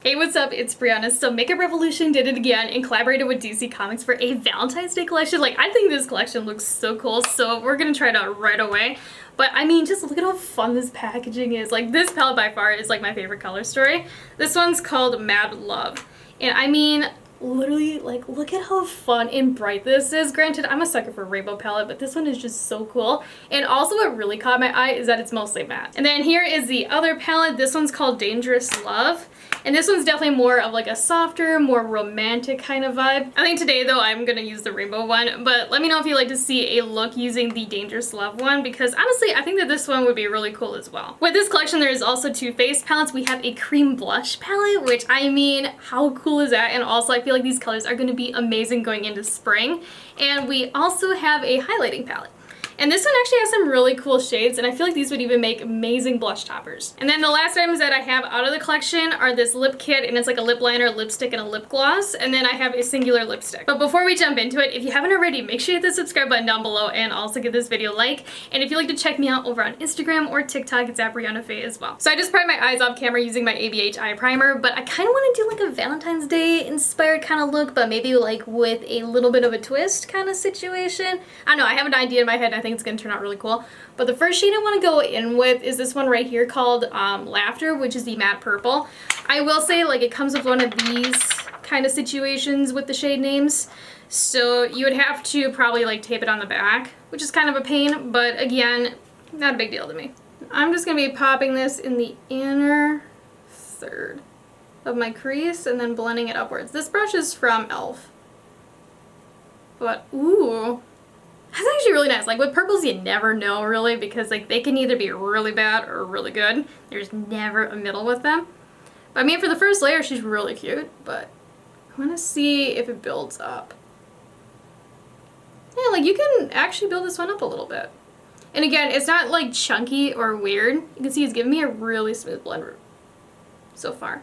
Hey, what's up? It's Breyonna. So Makeup Revolution did it again and collaborated with DC Comics for a Valentine's Day collection. Like, I think this collection looks so cool, so we're gonna try it out right away. But I mean, just look at how fun this packaging is. Like, this palette by far is like my favorite color story. This one's called Mad Love. And I mean, literally, like, look at how fun and bright this is. Granted, I'm a sucker for a rainbow palette, but this one is just so cool. And also what really caught my eye is that it's mostly matte. And then here is the other palette. This one's called Dangerous Love. And this one's definitely more of like a softer, more romantic kind of vibe. I think today though I'm gonna use the rainbow one, but let me know if you'd like to see a look using the Dangerous Love one, because honestly I think that this one would be really cool as well. With this collection there is also two face palettes. We have a cream blush palette, which I mean, how cool is that? And also I feel like these colors are gonna be amazing going into spring. And we also have a highlighting palette. And this one actually has some really cool shades, and I feel like these would even make amazing blush toppers. And then the last items that I have out of the collection are this lip kit, and it's like a lip liner, lipstick, and a lip gloss. And then I have a singular lipstick. But before we jump into it, if you haven't already, make sure you hit the subscribe button down below and also give this video a like. And if you'd like to check me out over on Instagram or TikTok, it's at Breyonna as well. So I just primed my eyes off camera using my ABH eye primer, but I kind of want to do like a Valentine's Day inspired kind of look, but maybe like with a little bit of a twist kind of situation. I don't know, I have an idea in my head, and I think it's gonna turn out really cool. But the first shade I want to go in with is this one right here called Laughter, which is the matte purple. I will say, like, it comes with one of these kind of situations with the shade names, so you would have to probably like tape it on the back, which is kind of a pain, but again, not a big deal to me. I'm just gonna be popping this in the inner third of my crease and then blending it upwards. This brush is from e.l.f. But ooh, that's actually really nice. Like, with purples you never know really, because like they can either be really bad or really good. There's never a middle with them. But I mean, for the first layer she's really cute, but I want to see if it builds up. Yeah, like you can actually build this one up a little bit. And again, it's not like chunky or weird. You can see it's giving me a really smooth blend so far.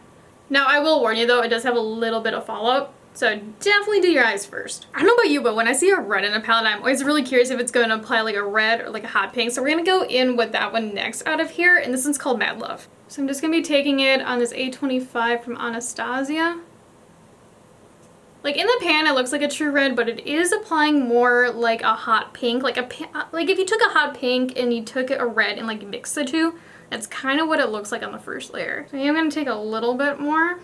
Now I will warn you though, it does have a little bit of fallout. So definitely do your eyes first. I don't know about you, but when I see a red in a palette, I'm always really curious if it's going to apply like a red or like a hot pink. So we're going to go in with that one next out of here. And this one's called Mad Love. So I'm just going to be taking it on this A25 from Anastasia. Like in the pan, it looks like a true red, but it is applying more like a hot pink. Like if you took a hot pink and you took a red and like mixed the two, that's kind of what it looks like on the first layer. So I'm going to take a little bit more.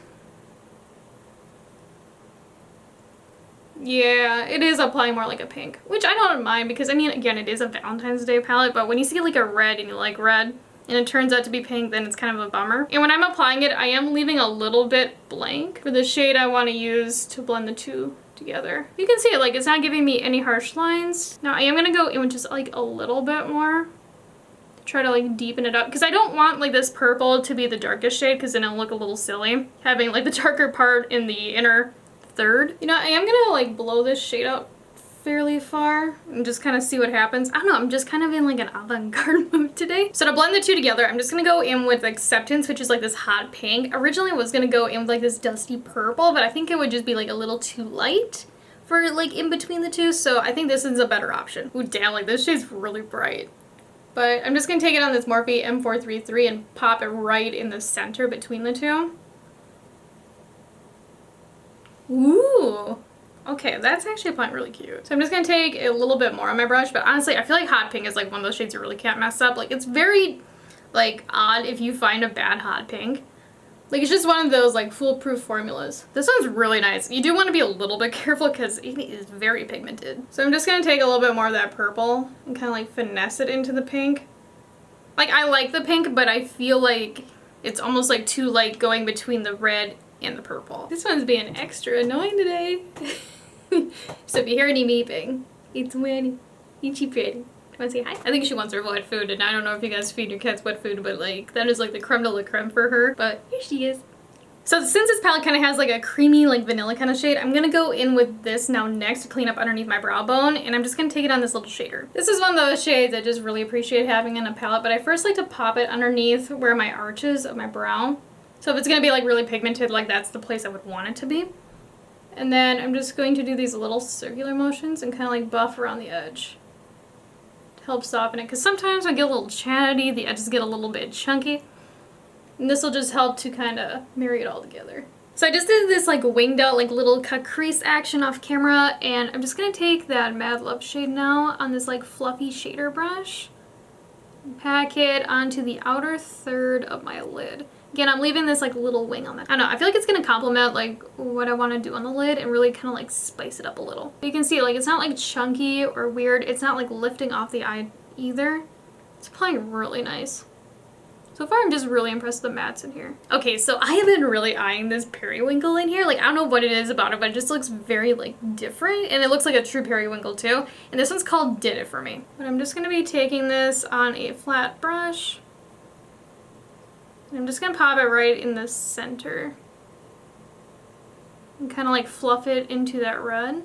Yeah, it is applying more like a pink, which I don't mind because, I mean, again, it is a Valentine's Day palette, but when you see like a red and you like red and it turns out to be pink, then it's kind of a bummer. And when I'm applying it, I am leaving a little bit blank for the shade I want to use to blend the two together. You can see it, like, it's not giving me any harsh lines. Now, I am going to go in with just like a little bit more to try to like deepen it up, because I don't want like this purple to be the darkest shade, because then it'll look a little silly having like the darker part in the inner third. You know, I am gonna like blow this shade out fairly far and just kind of see what happens. I don't know, I'm just kind of in like an avant-garde mood today. So to blend the two together, I'm just gonna go in with Acceptance, which is like this hot pink. Originally I was gonna go in with like this dusty purple, but I think it would just be like a little too light for like in between the two, so I think this is a better option. Ooh, damn, like this shade's really bright. But I'm just gonna take it on this Morphe M433 and pop it right in the center between the two. Ooh, okay, that's actually applying really cute. So I'm just gonna take a little bit more on my brush, but honestly, I feel like hot pink is like one of those shades you really can't mess up. Like, it's very, like, odd if you find a bad hot pink. Like, it's just one of those, like, foolproof formulas. This one's really nice. You do want to be a little bit careful because it is very pigmented. So I'm just gonna take a little bit more of that purple and kind of, like, finesse it into the pink. Like, I like the pink, but I feel like it's almost, like, too light going between the red and the purple. This one's being extra annoying today. So if you hear any meeping, it's Winnie. Itchy pretty. Wanna say hi? I think she wants her wet food, and I don't know if you guys feed your cats wet food, but like that is like the creme de la creme for her. But here she is. So since this palette kind of has like a creamy like vanilla kind of shade, I'm gonna go in with this now next to clean up underneath my brow bone, and I'm just gonna take it on this little shader. This is one of those shades I just really appreciate having in a palette, but I first like to pop it underneath where my arches of my brow. So if it's going to be like really pigmented, like that's the place I would want it to be. And then I'm just going to do these little circular motions and kind of like buff around the edge to help soften it. Because sometimes I get a little chatty, the edges get a little bit chunky. And this will just help to kind of marry it all together. So I just did this like winged out like little cut crease action off camera, and I'm just gonna take that Mad Love shade now on this like fluffy shader brush and pack it onto the outer third of my lid. Again, I'm leaving this like little wing on that. I don't know, I feel like it's gonna complement like what I wanna do on the lid and really kind of like spice it up a little. But you can see like it's not like chunky or weird. It's not like lifting off the eye either. It's applying really nice. So far, I'm just really impressed with the mattes in here. Okay, so I have been really eyeing this periwinkle in here. Like, I don't know what it is about it, but it just looks very, like, different. And it looks like a true periwinkle, too. And this one's called Did It For Me. But I'm just going to be taking this on a flat brush. And I'm just going to pop it right in the center. And kind of, like, fluff it into that red.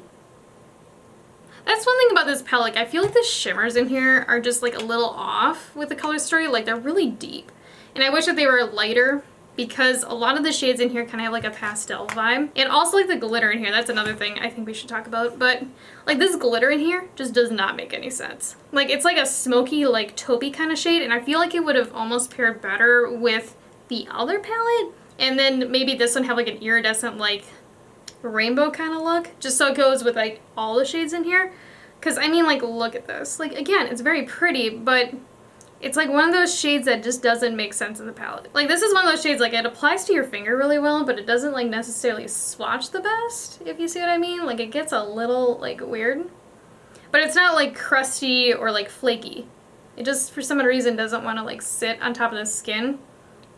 That's one thing about this palette. Like, I feel like the shimmers in here are just, like, a little off with the color story. Like, they're really deep. And I wish that they were lighter because a lot of the shades in here kind of have like a pastel vibe. And also like the glitter in here, that's another thing I think we should talk about. But like this glitter in here just does not make any sense. Like it's like a smoky like taupey kind of shade, and I feel like it would have almost paired better with the other palette. And then maybe this one have like an iridescent like rainbow kind of look, just so it goes with like all the shades in here. Because I mean like look at this. Like again, it's very pretty, but it's like one of those shades that just doesn't make sense in the palette. Like this is one of those shades like it applies to your finger really well, but it doesn't like necessarily swatch the best, if you see what I mean. Like it gets a little like weird, but it's not like crusty or like flaky. It just for some reason doesn't want to like sit on top of the skin.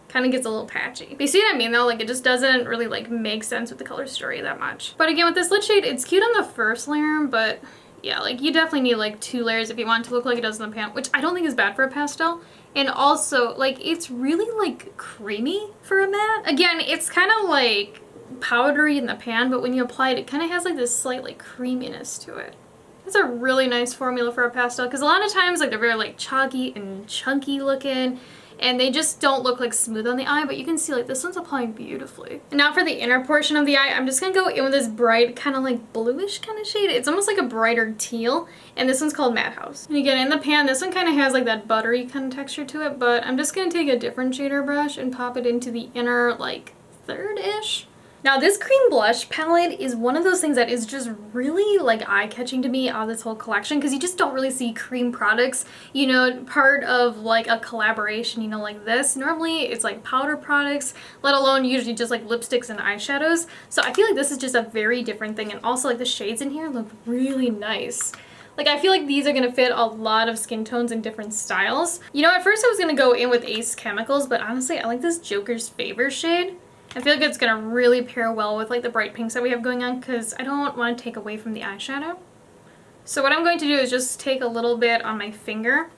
Kind of gets a little patchy. But you see what I mean though? Like it just doesn't really like make sense with the color story that much. But again with this lid shade, it's cute on the first layer, but yeah, like you definitely need like 2 layers if you want it to look like it does in the pan, which I don't think is bad for a pastel. And also, like, it's really like creamy for a matte. Again, it's kind of like powdery in the pan, but when you apply it, it kind of has like this slight like creaminess to it. It's a really nice formula for a pastel because a lot of times like they're very like chalky and chunky looking, and they just don't look like smooth on the eye, but you can see like this one's applying beautifully. And now for the inner portion of the eye, I'm just gonna go in with this bright kind of like bluish kind of shade. It's almost like a brighter teal, and this one's called Madhouse. And again, in the pan, this one kind of has like that buttery kind of texture to it, but I'm just gonna take a different shader brush and pop it into the inner like third-ish. Now this cream blush palette is one of those things that is just really like eye-catching to me out of this whole collection because you just don't really see cream products, you know, part of like a collaboration, you know, like this. Normally it's like powder products, let alone usually just like lipsticks and eyeshadows. So I feel like this is just a very different thing, and also like the shades in here look really nice. Like I feel like these are gonna fit a lot of skin tones and different styles. You know, at first I was gonna go in with Ace Chemicals, but honestly I like this Joker's Favor shade. I feel like it's going to really pair well with like the bright pinks that we have going on because I don't want to take away from the eyeshadow. So what I'm going to do is just take a little bit on my finger,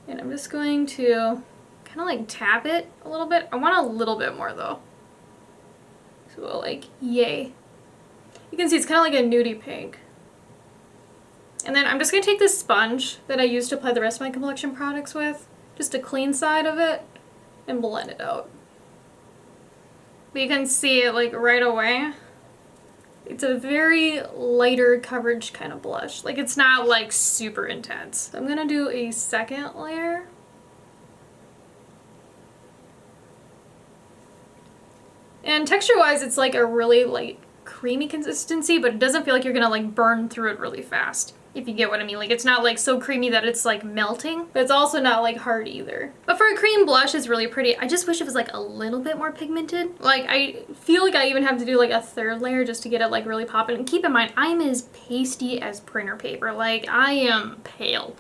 and I'm just going to kind of like tap it a little bit. I want a little bit more though. So like, yay. You can see it's kind of like a nudie pink. And then I'm just going to take this sponge that I used to apply the rest of my complexion products with, just a clean side of it, and blend it out. But you can see it like right away. It's a very lighter coverage kind of blush. Like it's not like super intense. So I'm gonna do a second layer. And texture wise, it's like a really like creamy consistency, but it doesn't feel like you're gonna like burn through it really fast. If you get what I mean. Like it's not like so creamy that it's like melting, but it's also not like hard either. But for a cream blush, it's really pretty. I just wish it was like a little bit more pigmented. Like I feel like I even have to do like a third layer just to get it like really popping. And keep in mind, I'm as pasty as printer paper. Like I am pale.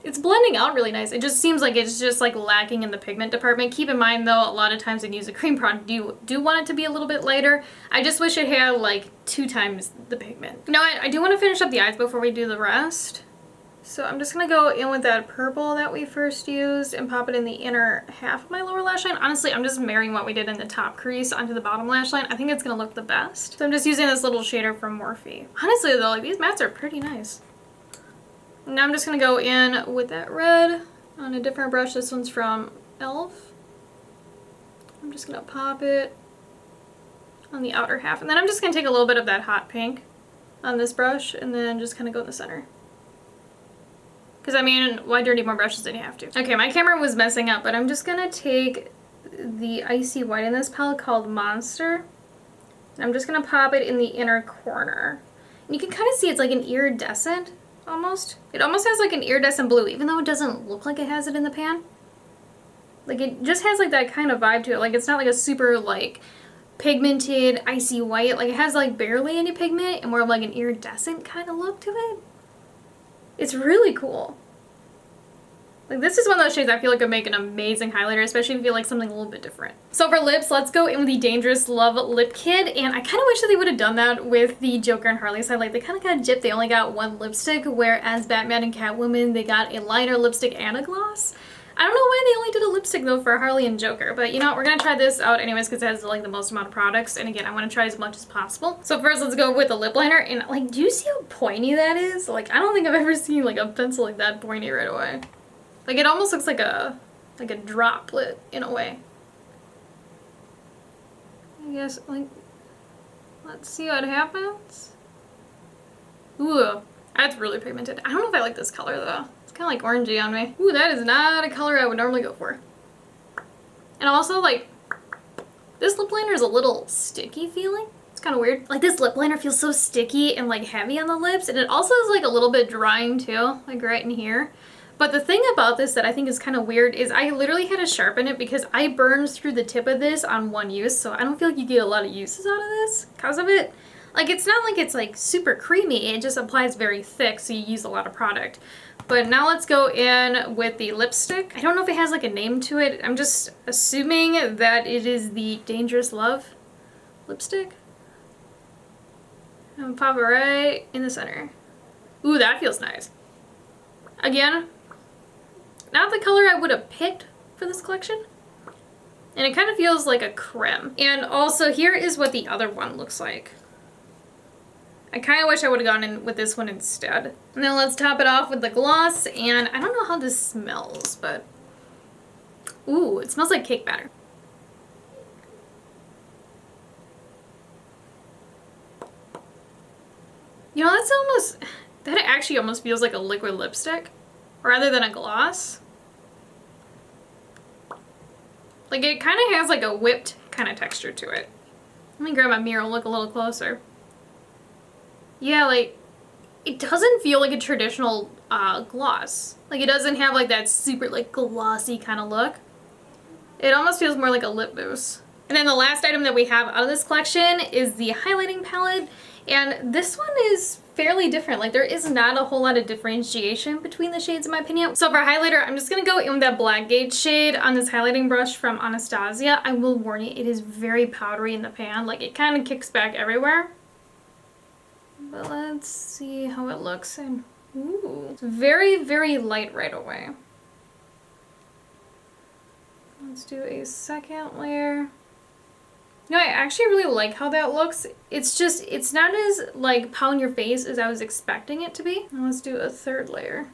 It's blending out really nice. It just seems like it's just like lacking in the pigment department. Keep in mind though, a lot of times when you use a cream product, you do want it to be a little bit lighter. I just wish it had like 2 times the pigment. Now I do want to finish up the eyes before we do the rest. So I'm just going to go in with that purple that we first used and pop it in the inner half of my lower lash line. Honestly, I'm just marrying what we did in the top crease onto the bottom lash line. I think it's going to look the best. So I'm just using this little shader from Morphe. Honestly though, like these mattes are pretty nice. Now I'm just going to go in with that red on a different brush. This one's from e.l.f. I'm just going to pop it on the outer half. And then I'm just going to take a little bit of that hot pink on this brush and then just kind of go in the center. Because I mean, why dirty more brushes than you have to? Okay, my camera was messing up, but I'm just gonna take the Icy White in this palette called Monster. And I'm just gonna pop it in the inner corner. And you can kind of see it's like an iridescent, almost. It almost has like an iridescent blue, even though it doesn't look like it has it in the pan. Like it just has like that kind of vibe to it. Like it's not like a super like pigmented icy white. Like it has like barely any pigment and more of like an iridescent kind of look to it. It's really cool. Like this is one of those shades I feel like would make an amazing highlighter, especially if you feel like something a little bit different. So for lips, let's go in with the Dangerous Love Lip Kit. And I kind of wish that they would have done that with the Joker and Harley side. Like they kind of got gypped. They only got one lipstick, whereas Batman and Catwoman, they got a liner, lipstick, and a gloss. I don't know why they only did a lipstick though for Harley and Joker, but you know what, we're gonna try this out anyways because it has like the most amount of products, and again, I want to try as much as possible. So first, let's go with the lip liner, and like, do you see how pointy that is? Like, I don't think I've ever seen like a pencil like that pointy right away. Like, it almost looks like a droplet in a way. I guess, like, let's see what happens. Ooh, that's really pigmented. I don't know if I like this color though. Kind of like orangey on me. Ooh, that is not a color I would normally go for. And also, like, this lip liner is a little sticky feeling. It's kind of weird. Like, this lip liner feels so sticky and, like, heavy on the lips. And it also is, like, a little bit drying, too. Like, right in here. But the thing about this that I think is kind of weird is I literally had to sharpen it because I burned through the tip of this on one use. So I don't feel like you get a lot of uses out of this because of it. Like, it's not like it's, like, super creamy. It just applies very thick, so you use a lot of product. But now let's go in with the lipstick. I don't know if it has like a name to it. I'm just assuming that it is the Dangerous Love lipstick. I'm gonna pop it right in the center. Ooh, that feels nice. Again, not the color I would have picked for this collection. And it kind of feels like a creme. And also here is what the other one looks like. I kind of wish I would have gone in with this one instead. And then let's top it off with the gloss. And I don't know how this smells, but... Ooh, it smells like cake batter. You know, that's almost... That actually almost feels like a liquid lipstick. Rather than a gloss. Like, it kind of has like a whipped kind of texture to it. Let me grab my mirror and look a little closer. Yeah, like, it doesn't feel like a traditional gloss. Like, it doesn't have, like, that super, like, glossy kind of look. It almost feels more like a lip mousse. And then the last item that we have out of this collection is the highlighting palette. And this one is fairly different. Like, there is not a whole lot of differentiation between the shades, in my opinion. So for highlighter, I'm just going to go in with that Black Gauge shade on this highlighting brush from Anastasia. I will warn you, it is very powdery in the pan. Like, it kind of kicks back everywhere. But let's see how it looks. And ooh, it's very, very light right away. Let's do a second layer. No, I actually really like how that looks. It's just, it's not as like pow in your face as I was expecting it to be. Now let's do a third layer.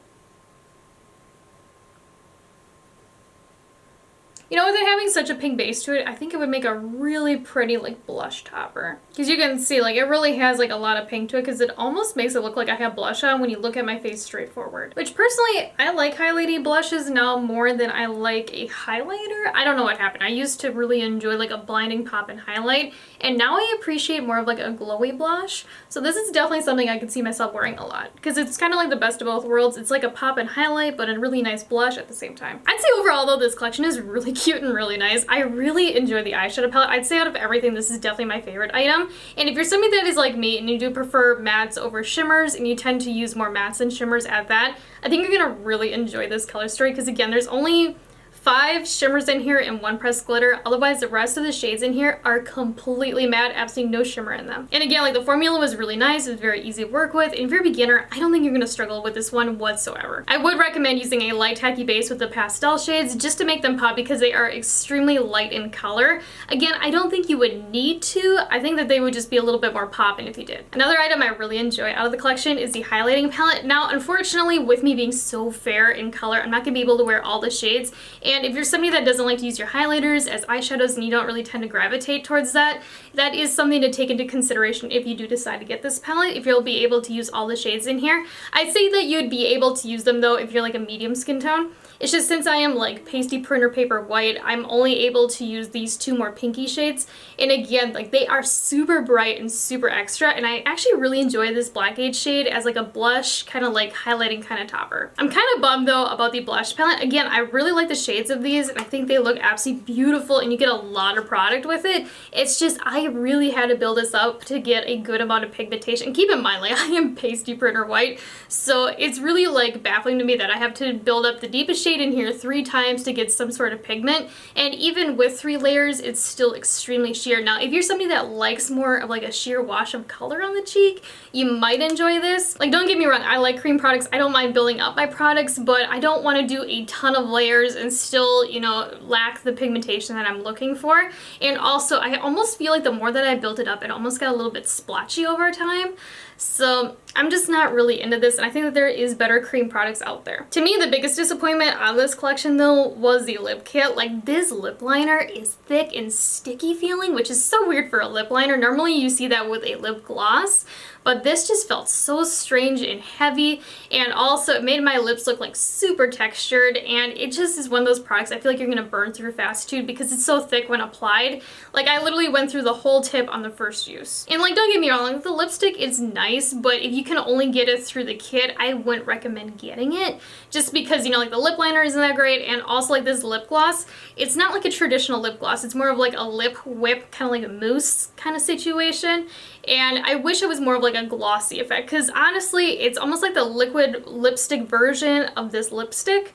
You know, with it having such a pink base to it, I think it would make a really pretty, like, blush topper. Because you can see, like, it really has, like, a lot of pink to it, because it almost makes it look like I have blush on when you look at my face straight forward. Which, personally, I like highlighty blushes now more than I like a highlighter. I don't know what happened. I used to really enjoy, like, a blinding pop and highlight, and now I appreciate more of, like, a glowy blush. So this is definitely something I could see myself wearing a lot. Because it's kind of like the best of both worlds. It's like a pop and highlight, but a really nice blush at the same time. I'd say overall, though, this collection is really cute and really nice. I really enjoy the eyeshadow palette. I'd say out of everything, this is definitely my favorite item. And if you're somebody that is like me and you do prefer mattes over shimmers and you tend to use more mattes than shimmers at that, I think you're gonna really enjoy this color story because again, there's only 5 shimmers in here and 1 pressed glitter. Otherwise, the rest of the shades in here are completely matte, absolutely no shimmer in them. And again, like the formula was really nice. It was very easy to work with. And if you're a beginner, I don't think you're gonna struggle with this one whatsoever. I would recommend using a light tacky base with the pastel shades just to make them pop because they are extremely light in color. Again, I don't think you would need to. I think that they would just be a little bit more popping if you did. Another item I really enjoy out of the collection is the highlighting palette. Now, unfortunately, with me being so fair in color, I'm not gonna be able to wear all the shades. And if you're somebody that doesn't like to use your highlighters as eyeshadows and you don't really tend to gravitate towards that, that is something to take into consideration if you do decide to get this palette, if you'll be able to use all the shades in here. I'd say that you'd be able to use them though if you're like a medium skin tone. It's just since I am like pasty printer paper white, I'm only able to use these two more pinky shades. And again, like they are super bright and super extra, and I actually really enjoy this Blackade shade as like a blush, kind of like highlighting kind of topper. I'm kind of bummed though about the blush palette. Again, I really like the shades of these and I think they look absolutely beautiful and you get a lot of product with it. It's just I really had to build this up to get a good amount of pigmentation. Keep in mind, like I am pasty printer white, so it's really like baffling to me that I have to build up the deepest shade in here 3 times to get some sort of pigment, and even with 3 layers it's still extremely sheer. Now if you're somebody that likes more of like a sheer wash of color on the cheek, you might enjoy this. Like don't get me wrong, I like cream products, I don't mind building up my products, but I don't want to do a ton of layers and still, you know, lack the pigmentation that I'm looking for. And also I almost feel like the more that I built it up, it almost got a little bit splotchy over time. So I'm just not really into this, and I think that there is better cream products out there. To me, the biggest disappointment on this collection though was the lip kit. Like this lip liner is thick and sticky feeling, which is so weird for a lip liner. Normally you see that with a lip gloss, but this just felt so strange and heavy, and also it made my lips look like super textured, and it just is one of those products I feel like you're gonna burn through fast too because it's so thick when applied. Like I literally went through the whole tip on the first use. And like don't get me wrong, like, the lipstick is nice, but if you can only get it through the kit, I wouldn't recommend getting it just because, you know, like the lip liner isn't that great, and also like this lip gloss, it's not like a traditional lip gloss, it's more of like a lip whip, kind of like a mousse kind of situation. And I wish it was more of like a glossy effect because honestly it's almost like the liquid lipstick version of this lipstick.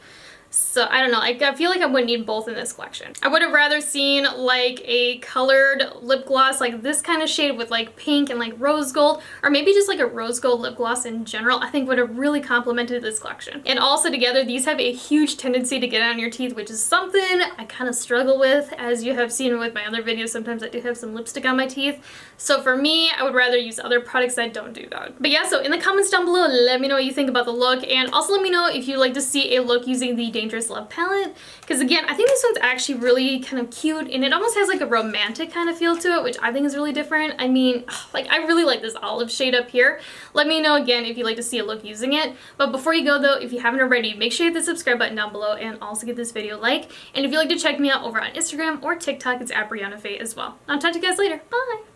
So I don't know, I feel like I would need both in this collection. I would have rather seen like a colored lip gloss like this kind of shade with like pink and like rose gold, or maybe just like a rose gold lip gloss in general. I think would have really complemented this collection. And also together these have a huge tendency to get on your teeth, which is something I kind of struggle with. As you have seen with my other videos, sometimes I do have some lipstick on my teeth. So for me, I would rather use other products that don't do that. But yeah, so in the comments down below, let me know what you think about the look, and also let me know if you'd like to see a look using the Dangerous Love palette, because again, I think this one's actually really kind of cute, and it almost has like a romantic kind of feel to it, which I think is really different. I mean, like I really like this olive shade up here. Let me know again if you'd like to see a look using it. But before you go though, if you haven't already, make sure you hit the subscribe button down below and also give this video a like. And if you'd like to check me out over on Instagram or TikTok, it's at Breyonna as well. I'll talk to you guys later. Bye!